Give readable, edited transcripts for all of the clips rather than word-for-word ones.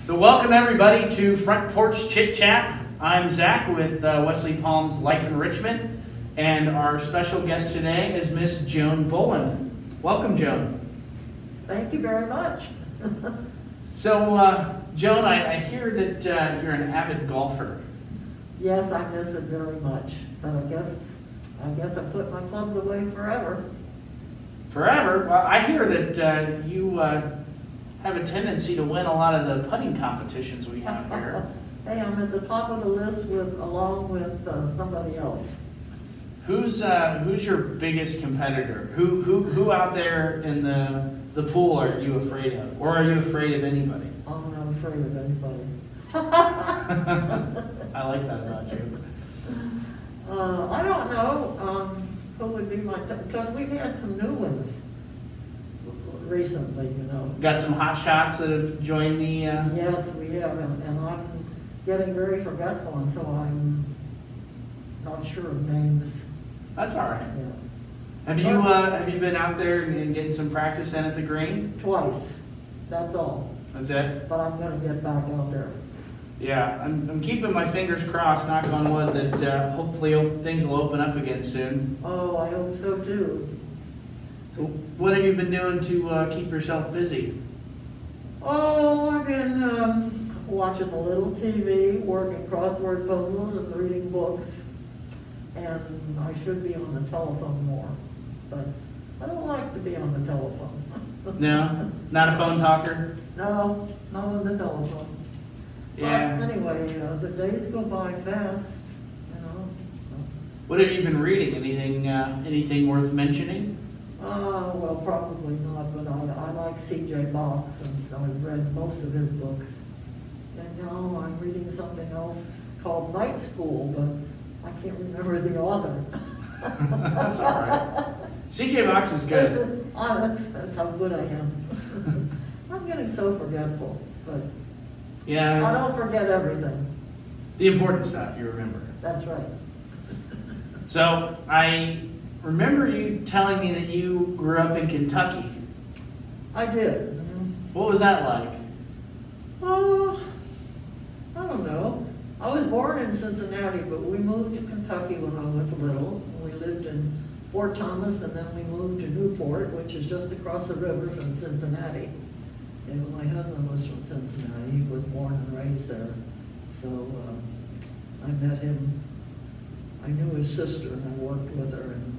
So welcome everybody to Front Porch Chit Chat. I'm Zach with Wesley Palm's Life Enrichment, and our special guest today is Miss Joan Boland. Welcome, Joan. Thank you very much. So, Joan, I hear that you're an avid golfer. Yes, I miss it very much, but I guess I put my clubs away forever. Forever? Well, I hear that you have a tendency to win a lot of the putting competitions we have here. Hey, I'm at the top of the list along with somebody else. Who's your biggest competitor? Who out there in the pool are you afraid of, or are you afraid of anybody? I'm not afraid of anybody. I like that about you. I don't know who would be because we've had some new ones recently, you know. Got some hot shots that have joined the... Yes, we have, and I'm getting very forgetful, and so I'm not sure of names. That's all right. Yeah. Have you been out there and getting some practice in at the green? Twice. That's all. That's it? But I'm going to get back out there. Yeah, I'm keeping my fingers crossed, knock on wood, that hopefully things will open up again soon. Oh, I hope so too. What have you been doing to keep yourself busy? Oh, I've been watching a little TV, working crossword puzzles, and reading books. And I should be on the telephone more, but I don't like to be on the telephone. No? Not a phone talker? No, not on the telephone. Yeah. But anyway, the days go by fast, you know. What have you been reading? Anything worth mentioning? Well, probably not, but I like C.J. Box, and so I've read most of his books. And now I'm reading something else called Night School, but I can't remember the author. That's all right. C.J. Box is good. That's how good I am. I'm getting so forgetful, but yeah, I don't forget everything. The important stuff you remember. That's right. So I remember you telling me that you grew up in Kentucky. I did. What was that like? Oh, I don't know. I was born in Cincinnati, but we moved to Kentucky when I was little. We lived in Fort Thomas, and then we moved to Newport, which is just across the river from Cincinnati. And my husband was from Cincinnati. He was born and raised there. So I met him. I knew his sister, and I worked with her, and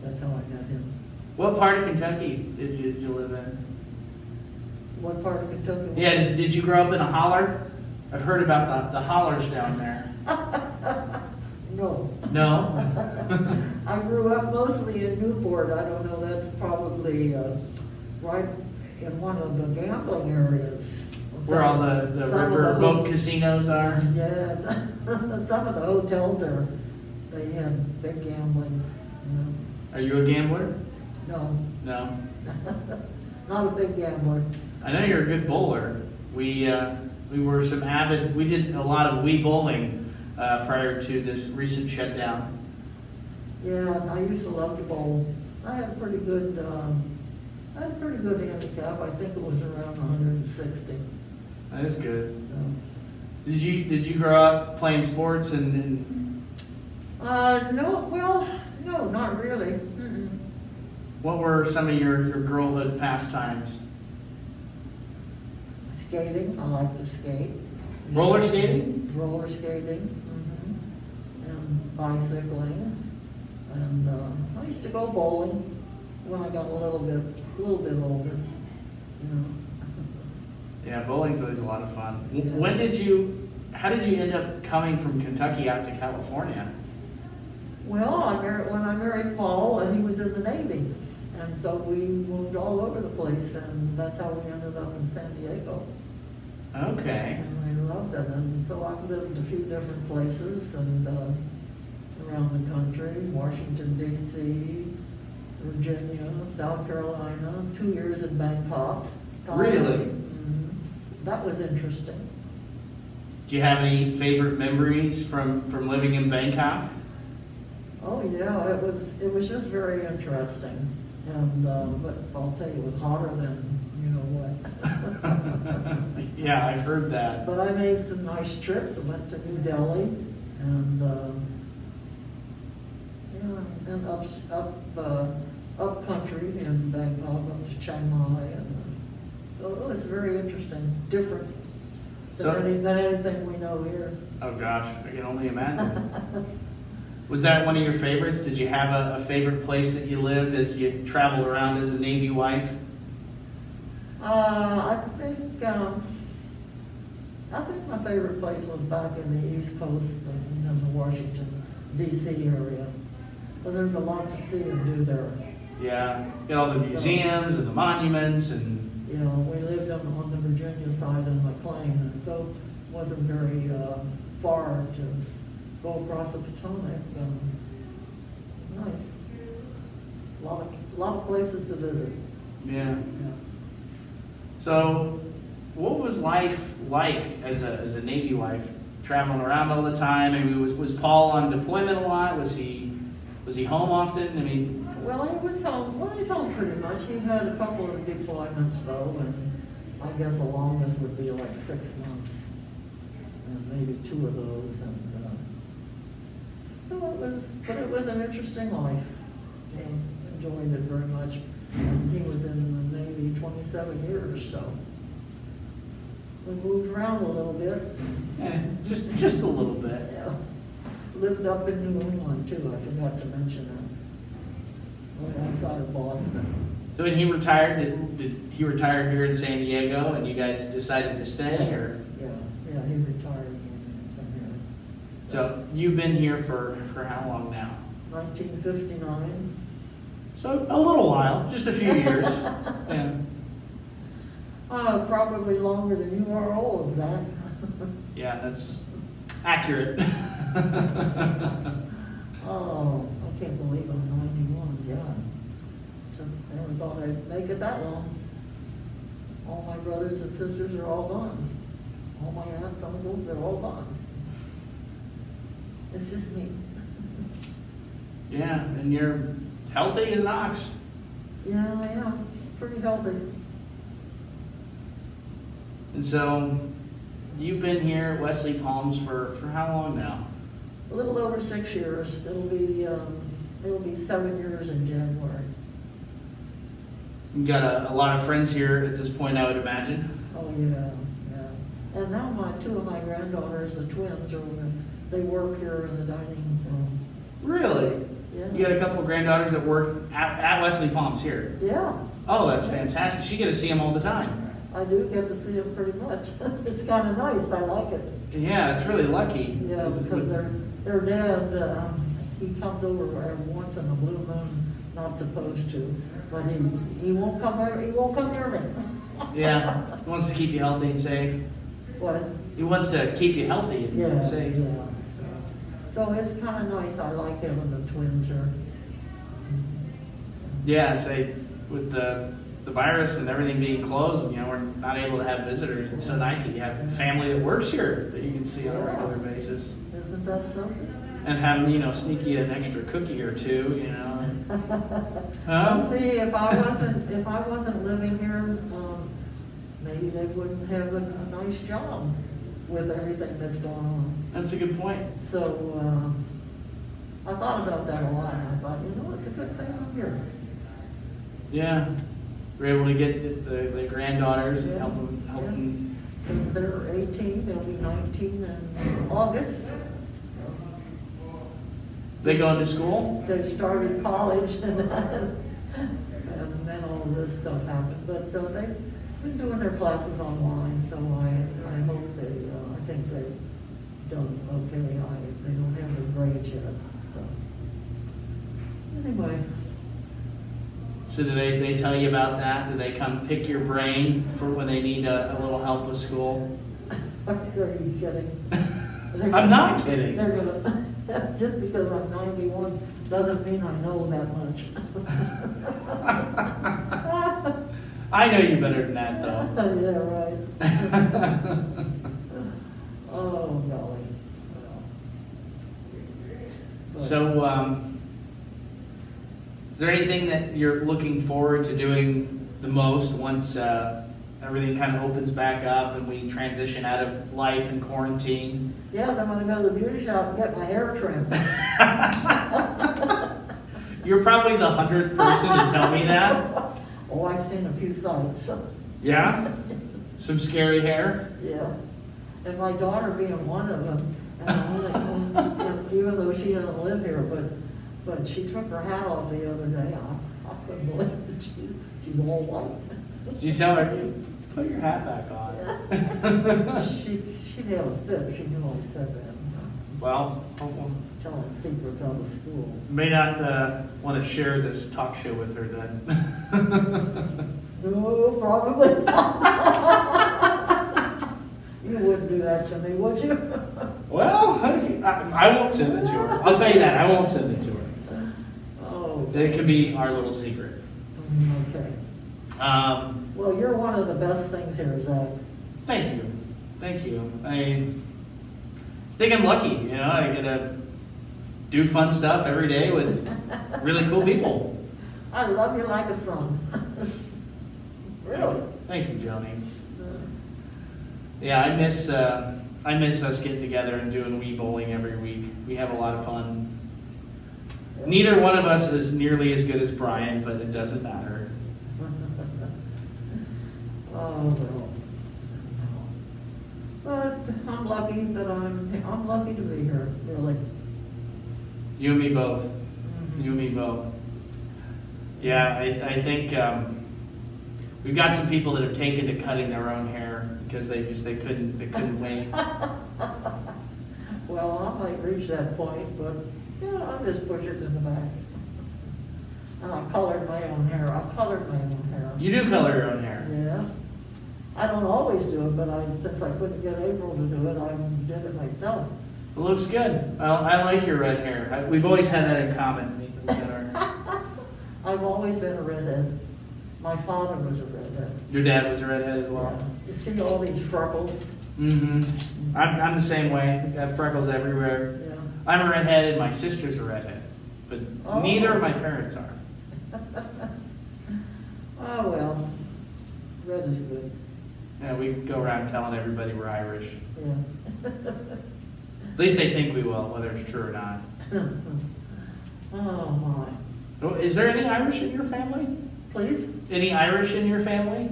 that's how I met him. What part of Kentucky did you live in? What part of Kentucky? Yeah, did you grow up in a holler? I've heard about the hollers down there. No. No? I grew up mostly in Newport. I don't know, that's probably right in one of the gambling areas. Where all the riverboat casinos are? Yeah, some of the hotels there, they had big gambling. You know. Are you a gambler? No. No? Not a big gambler. I know you're a good bowler. We were some avid, we did a lot of Wii bowling prior to this recent shutdown. Yeah, I used to love to bowl. I had a pretty good handicap. I think it was around 160. That is good. Did you grow up playing sports and No, well, no, not really. Mm-mm. What were some of your girlhood pastimes? Skating. I like to skate. Roller skating? Roller skating. Mm-hmm. And bicycling. And I used to go bowling when I got a little bit older. You know. Yeah, bowling's always a lot of fun. Yeah. How did you end up coming from Kentucky out to California? Well, when I married Paul, and he was in the Navy. And so we moved all over the place, and that's how we ended up in San Diego. Okay. And I loved it, and so I've lived a few different places, and around the country, Washington, D.C., Virginia, South Carolina, 2 years in Bangkok. Really? Mm-hmm. That was interesting. Do you have any favorite memories from living in Bangkok? Oh yeah, it was just very interesting. And but I'll tell you, it was hotter than you know what. Yeah, I've heard that. But I made some nice trips. I went to New Delhi and yeah, and up country in Bangkok, up to Chiang Mai, and so it was very interesting, different than anything we know here. Oh gosh, I can only imagine. Was that one of your favorites? Did you have a favorite place that you lived as you traveled around as a Navy wife? I think my favorite place was back in the East Coast, in the Washington, D.C. area. Well, there's a lot to see and do there. Yeah, get all the museums and the monuments and... You know, we lived on the Virginia side in McLean, and so it wasn't very far to go across the Potomac. Nice. A lot of places to visit. Yeah. So, what was life like as a Navy wife, traveling around all the time? I mean, was Paul on deployment a lot? Was he home often? I mean, well, he was home. Well, he's home pretty much. He had a couple of deployments though, and I guess the longest would be like 6 months, and maybe 2 of those. And so it was an interesting life. Enjoyed it very much. And he was in the Navy 27 years, so we moved around a little bit. yeah, just a little bit. Yeah. Lived up in New England too. I forgot to mention that. Right outside of Boston. So when he retired, did he retire here in San Diego, and you guys decided to stay, or? Yeah, he retired from here. So you've been here for how long now? 1959. So a little while, just a few years. Yeah. Probably longer than you are old, Zach. Yeah, that's accurate. Oh, I can't believe I'm 91, yeah. Just never thought I'd make it that long. All my brothers and sisters are all gone. All my aunts, uncles, they're all gone. It's just me. Yeah, and you're healthy as an ox. Yeah, pretty healthy. And so, you've been here at Wesley Palms for how long now? A little over 6 years. It'll be 7 years in January. You've got a lot of friends here at this point, I would imagine. Oh yeah. And now 2 of my granddaughters, the twins, they work here in the dining room. Really? Yeah. You got a couple of granddaughters that work at Wesley Palms here? Yeah. Oh, that's fantastic. You get to see them all the time. I do get to see them pretty much. It's kind of nice. I like it. Yeah, it's really lucky. Yeah, because their dad, he comes over every once in a blue moon, not supposed to, but he won't come here. He won't come near me. Yeah, he wants to keep you healthy and safe. What? He wants to keep you healthy and safe. Yeah. So it's kind of nice. I like having the twins here. Yeah, say with the virus and everything being closed, we're not able to have visitors. It's so nice that you have family that works here that you can see on a regular basis. Isn't that something? And have them, sneak you an extra cookie or two, Well, see, if I wasn't living here, maybe they wouldn't have a nice job with everything that's going on. That's a good point. So I thought about that a lot. I thought, it's a good thing I'm here. Yeah, we're able to get the granddaughters and help them. And they're 18. They'll be 19 in August. They going to school? They started college, and then all this stuff happened. But they've been doing their classes online, so I hope I think they've done okay. They don't have their grades yet. So anyway. So do they tell you about that? Do they come pick your brain for when they need a little help with school? Are you kidding? I'm not kidding. They're gonna, just because I'm 91 doesn't mean I know that much. I know you better than that, though. Yeah, right. Oh, golly. So, is there anything that you're looking forward to doing the most once everything kind of opens back up and we transition out of life and quarantine. Yes, I'm going to go to the beauty shop and get my hair trimmed. You're probably the 100th person to tell me that. Oh, I've seen a few sights. Yeah? Some scary hair? Yeah. And my daughter being one of them, and even though she doesn't live here, but she took her hat off the other day. I couldn't believe it. She's all white. Did you tell her, put your hat back on? She'd have a fit. She knew I said that. Well, Telling secrets out of school. may not want to share this talk show with her then. No, probably not. You wouldn't do that to me, would you? Well, I won't send it to her. I'll tell you that. I won't send it to her. Oh. It can be our little secret. Okay. Um, Well, you're one of the best things here, Zach. Thank you. Thank you. I think I'm lucky. You know, I get to do fun stuff every day with really cool people. I love you like a son. Really? Thank you, Joni. Yeah, I miss us getting together and doing wee bowling every week. We have a lot of fun. Neither one of us is nearly as good as Brian, but it doesn't matter. Oh, well. But I'm lucky that I'm lucky to be here, really. You and me both. Mm-hmm. You and me both. Yeah, I think we've got some people that have taken to cutting their own hair because they couldn't wait. Well, I might reach that point, but yeah, I'll just push it in the back. And I colored my own hair. You do color your own hair. Yeah. I don't always do it, but since I couldn't get April to do it, I did it myself. It looks good. I like your red hair. We've always had that in common. I've always been a redhead. My father was a redhead. Your dad was a redhead as well. Yeah. You see all these freckles? Mm-hmm. I'm the same way. I have freckles everywhere. Yeah. I'm a redhead and my sister's a redhead. But neither of my parents are. Oh, well. Red is good. Yeah, we go around telling everybody we're Irish. Yeah. At least they think we will, whether it's true or not. Oh, my. Oh, is there any Irish in your family? Please? Any Irish in your family?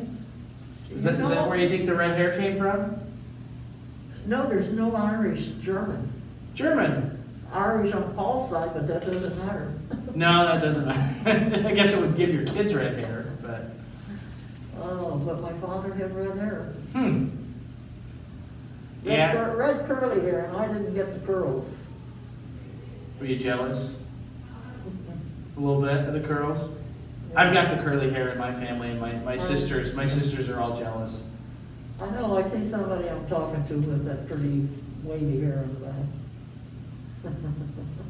Is that where you think the red hair came from? No, there's no Irish. German. German. Irish on Paul's side, but that doesn't matter. No, that doesn't matter. I guess it would give your kids red hair, but... Oh, but my father had red hair. Yeah. Red curly hair, and I didn't get the curls. Were you jealous? A little bit of the curls? Yeah. I've got the curly hair in my family, and my sisters are all jealous. I know, I see somebody I'm talking to with that pretty wavy hair in the back.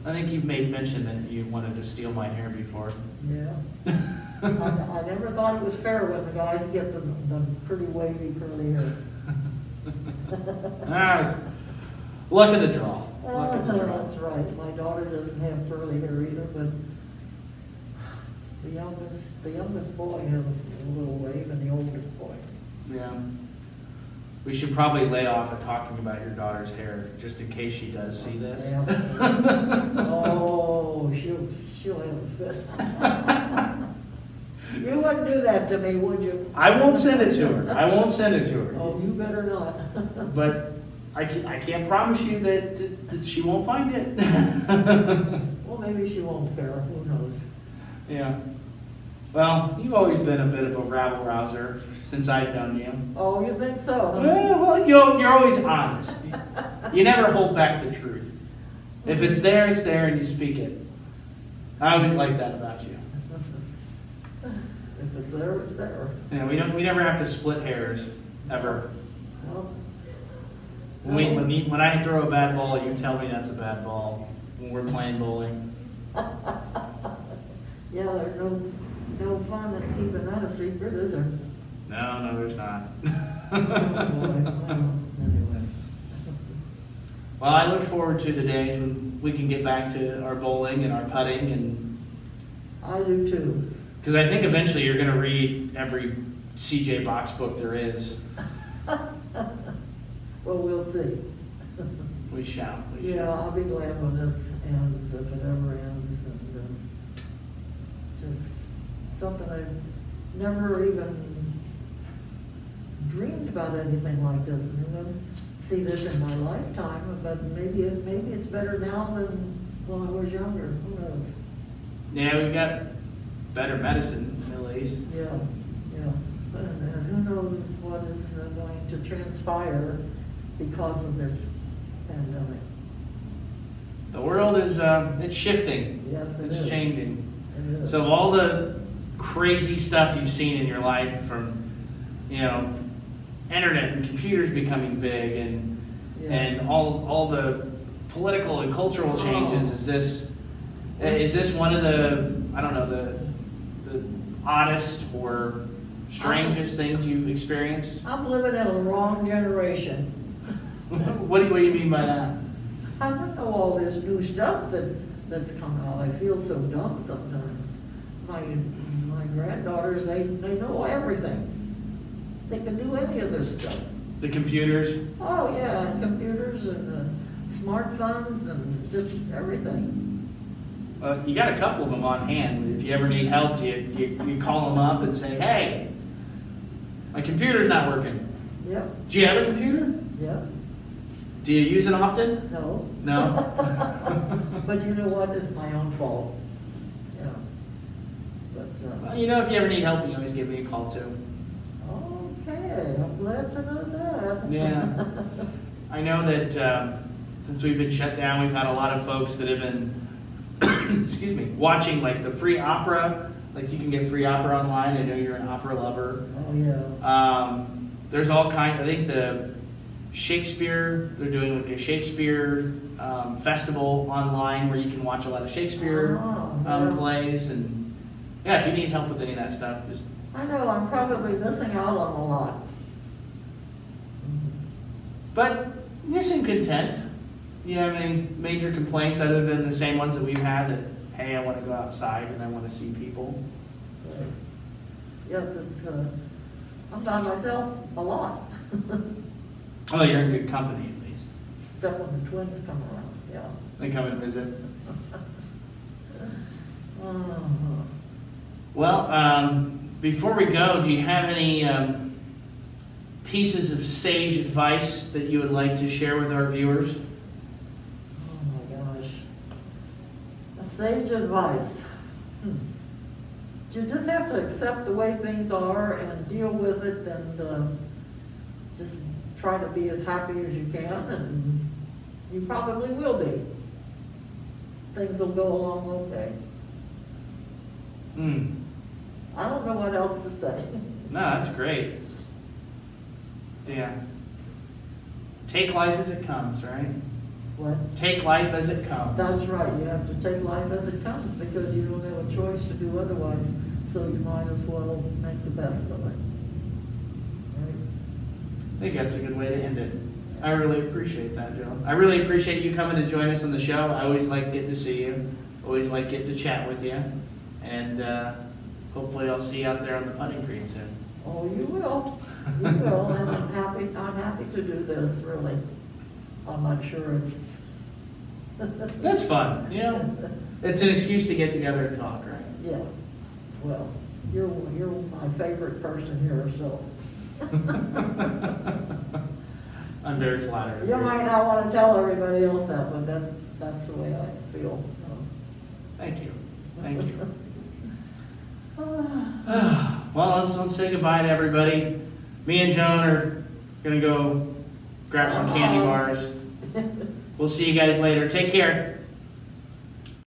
I think you've made mention that you wanted to steal my hair before. Yeah. I never thought it was fair when the guys get the pretty wavy curly hair. Luck of the draw. Luck of the draw. That's right. My daughter doesn't have curly hair either, but the youngest boy has a little wave, and the oldest boy. Yeah. We should probably lay off of talking about your daughter's hair, just in case she does see this. Yeah. Oh, she'll have a fit. You wouldn't do that to me, would you? I won't send it to her. Oh, you better not. But I can't promise you that she won't find it. Well, maybe she won't care. Who knows? Yeah. Well, you've always been a bit of a rabble-rouser since I've known you. Oh, you think so? Well, you're always honest. You never hold back the truth. If it's there, and you speak it. I always like that about you. If it's there, it's there. Yeah, we never have to split hairs, ever. Well, When I throw a bad ball, you tell me that's a bad ball when we're playing bowling. Yeah, there's no fun in keeping that a secret, is there? No, there's not. Anyway. Well, I look forward to the days when we can get back to our bowling and our putting, and I do too. Because I think eventually you're going to read every CJ Box book there is. Well, we'll see. We shall. Yeah, I'll be glad when this ends, if it ever ends, and just something I've never even dreamed about anything like this. I'm going to see this in my lifetime, but maybe it's better now than when I was younger. Who knows? Yeah, we've got better medicine, at least. Yeah. And who knows what is going to transpire because of this pandemic. The world is it's shifting. Yes, it's changing. It is. So all the crazy stuff you've seen in your life, from internet and computers becoming big, and all the political and cultural changes, is this one of the, I don't know, the oddest or strangest things you've experienced? I'm living in a wrong generation. What do you mean by that? I don't know all this new stuff that's come out. I feel so dumb sometimes. My granddaughters, they know everything. They can do any of this stuff. The computers? Oh yeah, computers and smartphones and just everything. You got a couple of them on hand. If you ever need help, you call them up and say, hey, my computer's not working. Yep. Do you have a computer? Yep. Do you use it often? No. No? But you know what? It's my own fault. Yeah. But, well, if you ever need help, you can always give me a call too. Okay, I'm glad to know that. Yeah. I know that since we've been shut down, we've had a lot of folks that have been excuse me, watching like the free opera. Like you can get free opera online. I know you're an opera lover. Oh yeah. There's all kinds. I think the Shakespeare, they're doing like a Shakespeare festival online where you can watch a lot of Shakespeare plays. And yeah, if you need help with any of that stuff, just. I know I'm probably missing out on a lot. But you seem content. You have any major complaints other than the same ones that we've had, that, hey, I want to go outside and I want to see people? Yes, I'm by myself a lot. Oh, you're in good company at least. Except when the twins come around, yeah. They come and visit. Uh-huh. Well, before we go, do you have any pieces of sage advice that you would like to share with our viewers? Sage advice. You just have to accept the way things are and deal with it, and just try to be as happy as you can, and you probably will be. Things will go along okay. I don't know what else to say. No, that's great. Yeah. Take life as it comes, right? What? Take life as it comes. That's right. You have to take life as it comes because you don't have a choice to do otherwise. So you might as well make the best of it. Right? I think that's a good way to end it. I really appreciate that, Joan. I really appreciate you coming to join us on the show. I always like getting to see you. Always like getting to chat with you. And hopefully I'll see you out there on the putting green soon. Oh, you will. You will. And I'm happy to do this, really. I'm not sure it's... That's fun. It's an excuse to get together and talk, right? Yeah. Well, you're my favorite person here, so... I'm very flattered. You might not want to tell everybody else that, but that's the way I feel. So. Thank you. Thank you. Well, let's say goodbye to everybody. Me and Joan are going to go grab some candy bars. We'll see you guys later. Take care.